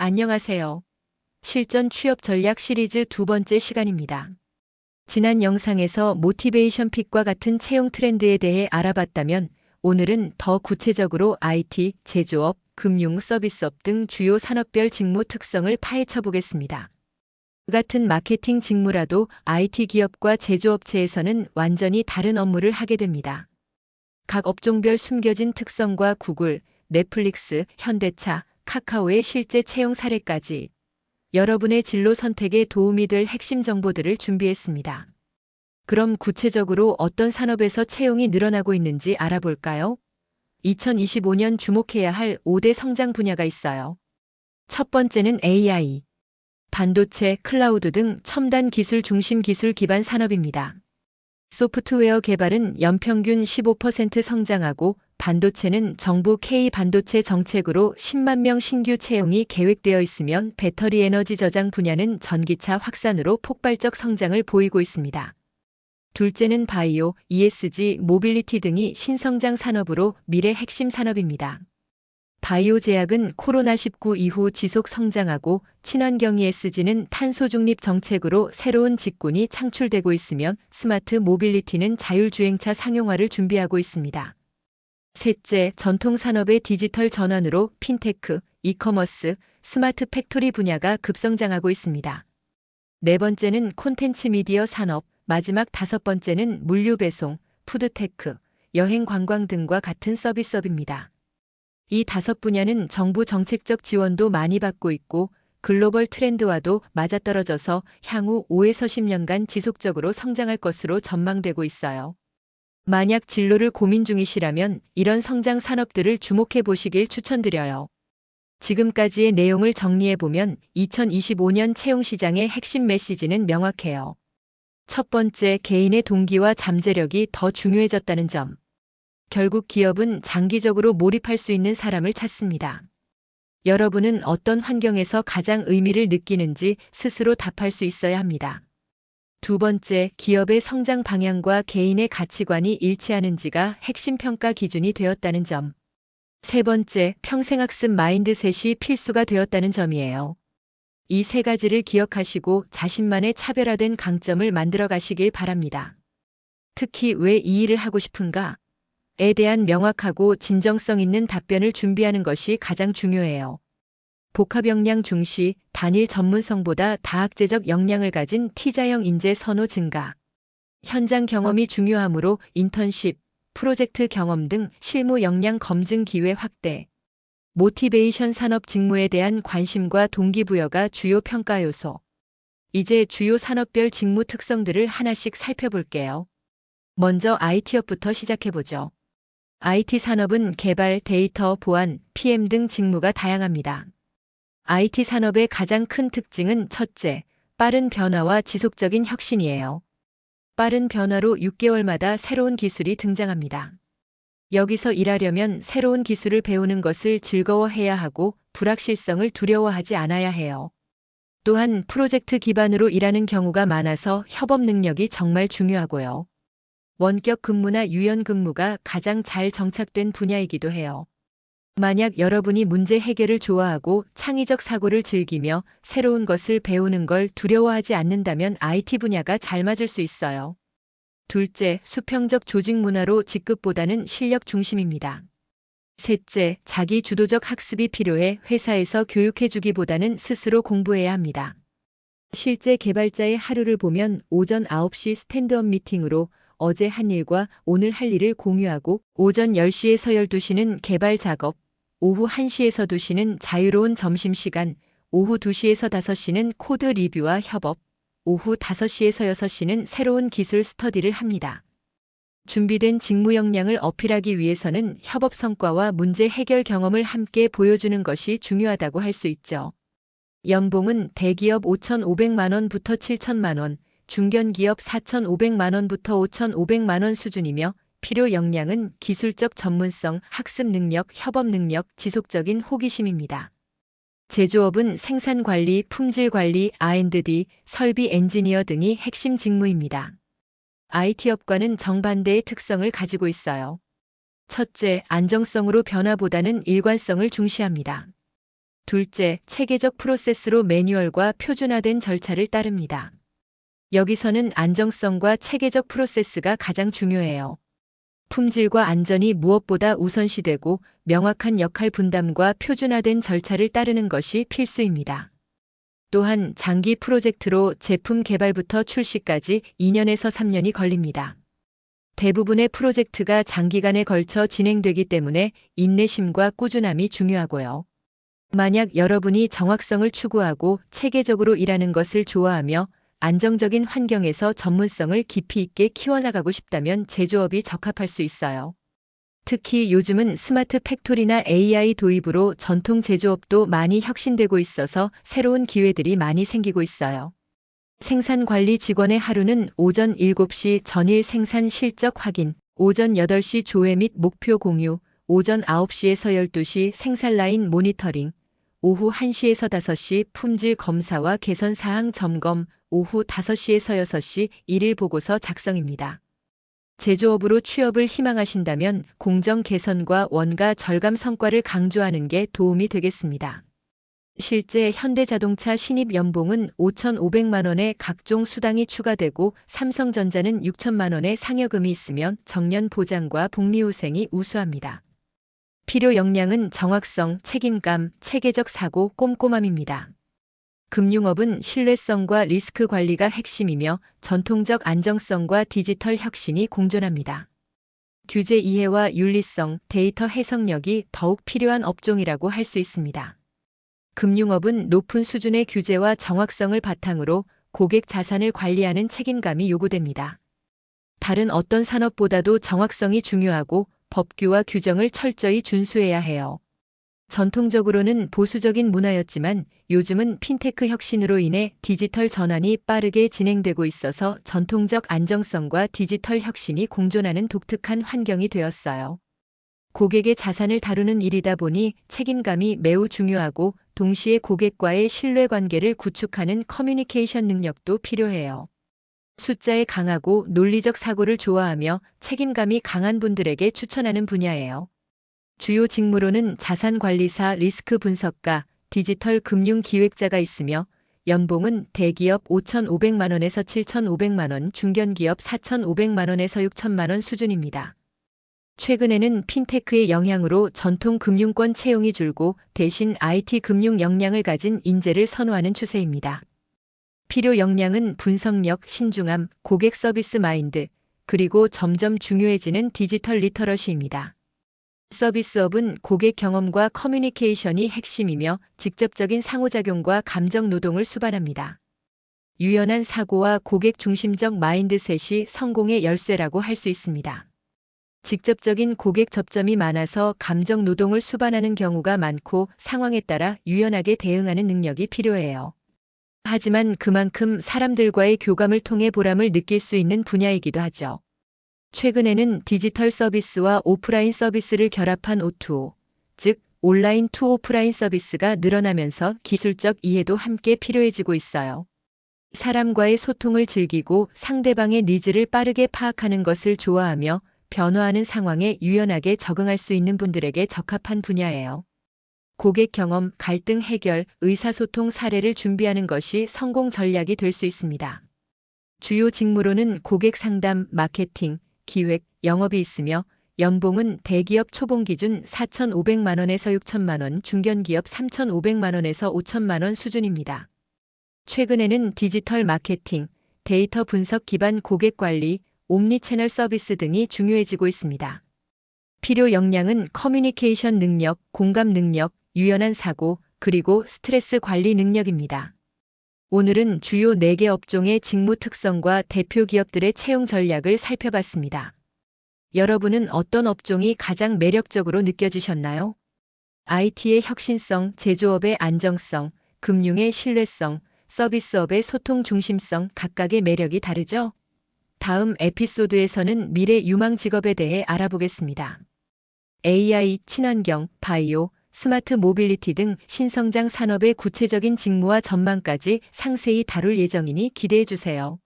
안녕하세요. 실전 취업 전략 시리즈 두 번째 시간입니다. 지난 영상에서 모티베이션 픽과 같은 채용 트렌드에 대해 알아봤다면 오늘은 더 구체적으로 IT, 제조업, 금융, 서비스업 등 주요 산업별 직무 특성을 파헤쳐 보겠습니다. 같은 마케팅 직무라도 IT 기업과 제조업체에서는 완전히 다른 업무를 하게 됩니다. 각 업종별 숨겨진 특성과 구글, 넷플릭스, 현대차, 카카오의 실제 채용 사례까지 여러분의 진로 선택에 도움이 될 핵심 정보들을 준비했습니다. 그럼 구체적으로 어떤 산업에서 채용이 늘어나고 있는지 알아볼까요? 2025년 주목해야 할 5대 성장 분야가 있어요. 첫 번째는 AI, 반도체, 클라우드 등 첨단 기술 중심 기술 기반 산업입니다. 소프트웨어 개발은 연평균 15% 성장하고 반도체는 정부 K 반도체 정책으로 10만 명 신규 채용이 계획되어 있으면 배터리 에너지 저장 분야는 전기차 확산으로 폭발적 성장을 보이고 있습니다. 둘째는 바이오, ESG, 모빌리티 등이 신성장 산업으로 미래 핵심 산업입니다. 바이오 제약은 코로나19 이후 지속 성장하고 친환경 ESG는 탄소 중립 정책으로 새로운 직군이 창출되고 있으며 스마트 모빌리티는 자율주행차 상용화를 준비하고 있습니다. 셋째, 전통 산업의 디지털 전환으로 핀테크, 이커머스, 스마트 팩토리 분야가 급성장하고 있습니다. 네 번째는 콘텐츠 미디어 산업, 마지막 다섯 번째는 물류 배송, 푸드테크, 여행 관광 등과 같은 서비스업입니다. 이 다섯 분야는 정부 정책적 지원도 많이 받고 있고 글로벌 트렌드와도 맞아떨어져서 향후 5에서 10년간 지속적으로 성장할 것으로 전망되고 있어요. 만약 진로를 고민 중이시라면 이런 성장 산업들을 주목해 보시길 추천드려요. 지금까지의 내용을 정리해보면 2025년 채용 시장의 핵심 메시지는 명확해요. 첫 번째, 개인의 동기와 잠재력이 더 중요해졌다는 점. 결국 기업은 장기적으로 몰입할 수 있는 사람을 찾습니다. 여러분은 어떤 환경에서 가장 의미를 느끼는지 스스로 답할 수 있어야 합니다. 두 번째, 기업의 성장 방향과 개인의 가치관이 일치하는지가 핵심 평가 기준이 되었다는 점. 세 번째, 평생학습 마인드셋이 필수가 되었다는 점이에요. 이 세 가지를 기억하시고 자신만의 차별화된 강점을 만들어 가시길 바랍니다. 특히 왜 이 일을 하고 싶은가? 에 대한 명확하고 진정성 있는 답변을 준비하는 것이 가장 중요해요. 복합 역량 중시, 단일 전문성보다 다학제적 역량을 가진 T자형 인재 선호 증가. 현장 경험이 중요하므로 인턴십, 프로젝트 경험 등 실무 역량 검증 기회 확대. 모티베이션 산업 직무에 대한 관심과 동기부여가 주요 평가 요소. 이제 주요 산업별 직무 특성들을 하나씩 살펴볼게요. 먼저 IT업부터 시작해보죠. IT 산업은 개발, 데이터, 보안, PM 등 직무가 다양합니다. IT 산업의 가장 큰 특징은 첫째, 빠른 변화와 지속적인 혁신이에요. 빠른 변화로 6개월마다 새로운 기술이 등장합니다. 여기서 일하려면 새로운 기술을 배우는 것을 즐거워해야 하고 불확실성을 두려워하지 않아야 해요. 또한 프로젝트 기반으로 일하는 경우가 많아서 협업 능력이 정말 중요하고요. 원격 근무나 유연 근무가 가장 잘 정착된 분야이기도 해요. 만약 여러분이 문제 해결을 좋아하고 창의적 사고를 즐기며 새로운 것을 배우는 걸 두려워하지 않는다면 IT 분야가 잘 맞을 수 있어요. 둘째, 수평적 조직 문화로 직급보다는 실력 중심입니다. 셋째, 자기 주도적 학습이 필요해 회사에서 교육해주기보다는 스스로 공부해야 합니다. 실제 개발자의 하루를 보면 오전 9시 스탠드업 미팅으로 어제 한 일과 오늘 할 일을 공유하고 오전 10시에서 12시는 개발 작업, 오후 1시에서 2시는 자유로운 점심시간, 오후 2시에서 5시는 코드 리뷰와 협업, 오후 5시에서 6시는 새로운 기술 스터디를 합니다. 준비된 직무 역량을 어필하기 위해서는 협업 성과와 문제 해결 경험을 함께 보여주는 것이 중요하다고 할 수 있죠. 연봉은 대기업 5,500만 원부터 7천만 원, 중견기업 4,500만 원부터 5,500만 원 수준이며 필요 역량은 기술적 전문성, 학습 능력, 협업 능력, 지속적인 호기심입니다. 제조업은 생산 관리, 품질 관리, R&D, 설비 엔지니어 등이 핵심 직무입니다. IT업과는 정반대의 특성을 가지고 있어요. 첫째, 안정성으로 변화보다는 일관성을 중시합니다. 둘째, 체계적 프로세스로 매뉴얼과 표준화된 절차를 따릅니다. 여기서는 안정성과 체계적 프로세스가 가장 중요해요. 품질과 안전이 무엇보다 우선시되고 명확한 역할 분담과 표준화된 절차를 따르는 것이 필수입니다. 또한 장기 프로젝트로 제품 개발부터 출시까지 2년에서 3년이 걸립니다. 대부분의 프로젝트가 장기간에 걸쳐 진행되기 때문에 인내심과 꾸준함이 중요하고요. 만약 여러분이 정확성을 추구하고 체계적으로 일하는 것을 좋아하며 안정적인 환경에서 전문성을 깊이 있게 키워나가고 싶다면 제조업이 적합할 수 있어요. 특히 요즘은 스마트 팩토리나 AI 도입으로 전통 제조업도 많이 혁신되고 있어서 새로운 기회들이 많이 생기고 있어요. 생산 관리 직원의 하루는 오전 7시 전일 생산 실적 확인, 오전 8시 조회 및 목표 공유, 오전 9시에서 12시 생산 라인 모니터링, 오후 1시에서 5시 품질 검사와 개선 사항 점검, 오후 5시에서 6시 일일 보고서 작성입니다. 제조업으로 취업을 희망하신다면 공정 개선과 원가 절감 성과를 강조하는 게 도움이 되겠습니다. 실제 현대자동차 신입 연봉은 5,500만 원의 각종 수당이 추가되고 삼성전자는 6천만 원의 상여금이 있으면 정년 보장과 복리후생이 우수합니다. 필요 역량은 정확성, 책임감, 체계적 사고, 꼼꼼함입니다. 금융업은 신뢰성과 리스크 관리가 핵심이며 전통적 안정성과 디지털 혁신이 공존합니다. 규제 이해와 윤리성, 데이터 해석력이 더욱 필요한 업종이라고 할 수 있습니다. 금융업은 높은 수준의 규제와 정확성을 바탕으로 고객 자산을 관리하는 책임감이 요구됩니다. 다른 어떤 산업보다도 정확성이 중요하고 법규와 규정을 철저히 준수해야 해요. 전통적으로는 보수적인 문화였지만 요즘은 핀테크 혁신으로 인해 디지털 전환이 빠르게 진행되고 있어서 전통적 안정성과 디지털 혁신이 공존하는 독특한 환경이 되었어요. 고객의 자산을 다루는 일이다 보니 책임감이 매우 중요하고 동시에 고객과의 신뢰관계를 구축하는 커뮤니케이션 능력도 필요해요. 숫자에 강하고 논리적 사고를 좋아하며 책임감이 강한 분들에게 추천하는 분야예요. 주요 직무로는 자산관리사, 리스크 분석가, 디지털 금융 기획자가 있으며 연봉은 대기업 5,500만 원에서 7,500만 원, 중견기업 4,500만 원에서 6천만 원 수준입니다. 최근에는 핀테크의 영향으로 전통 금융권 채용이 줄고 대신 IT 금융 역량을 가진 인재를 선호하는 추세입니다. 필요 역량은 분석력, 신중함, 고객 서비스 마인드, 그리고 점점 중요해지는 디지털 리터러시입니다. 서비스업은 고객 경험과 커뮤니케이션이 핵심이며 직접적인 상호작용과 감정 노동을 수반합니다. 유연한 사고와 고객 중심적 마인드셋이 성공의 열쇠라고 할 수 있습니다. 직접적인 고객 접점이 많아서 감정 노동을 수반하는 경우가 많고 상황에 따라 유연하게 대응하는 능력이 필요해요. 하지만 그만큼 사람들과의 교감을 통해 보람을 느낄 수 있는 분야이기도 하죠. 최근에는 디지털 서비스와 오프라인 서비스를 결합한 O2O, 즉 온라인 투 오프라인 서비스가 늘어나면서 기술적 이해도 함께 필요해지고 있어요. 사람과의 소통을 즐기고 상대방의 니즈를 빠르게 파악하는 것을 좋아하며 변화하는 상황에 유연하게 적응할 수 있는 분들에게 적합한 분야예요. 고객 경험, 갈등 해결, 의사소통 사례를 준비하는 것이 성공 전략이 될 수 있습니다. 주요 직무로는 고객 상담, 마케팅, 기획, 영업이 있으며 연봉은 대기업 초봉 기준 4,500만 원에서 6천만 원, 중견기업 3,500만 원에서 5천만 원 수준입니다. 최근에는 디지털 마케팅, 데이터 분석 기반 고객 관리, 옴니채널 서비스 등이 중요해지고 있습니다. 필요 역량은 커뮤니케이션 능력, 공감 능력, 유연한 사고, 그리고 스트레스 관리 능력입니다. 오늘은 주요 4개 업종의 직무 특성과 대표 기업들의 채용 전략을 살펴봤습니다. 여러분은 어떤 업종이 가장 매력적으로 느껴지셨나요? IT의 혁신성, 제조업의 안정성, 금융의 신뢰성, 서비스업의 소통 중심성 각각의 매력이 다르죠? 다음 에피소드에서는 미래 유망 직업에 대해 알아보겠습니다. AI, 친환경, 바이오, 스마트 모빌리티 등 신성장 산업의 구체적인 직무와 전망까지 상세히 다룰 예정이니 기대해 주세요.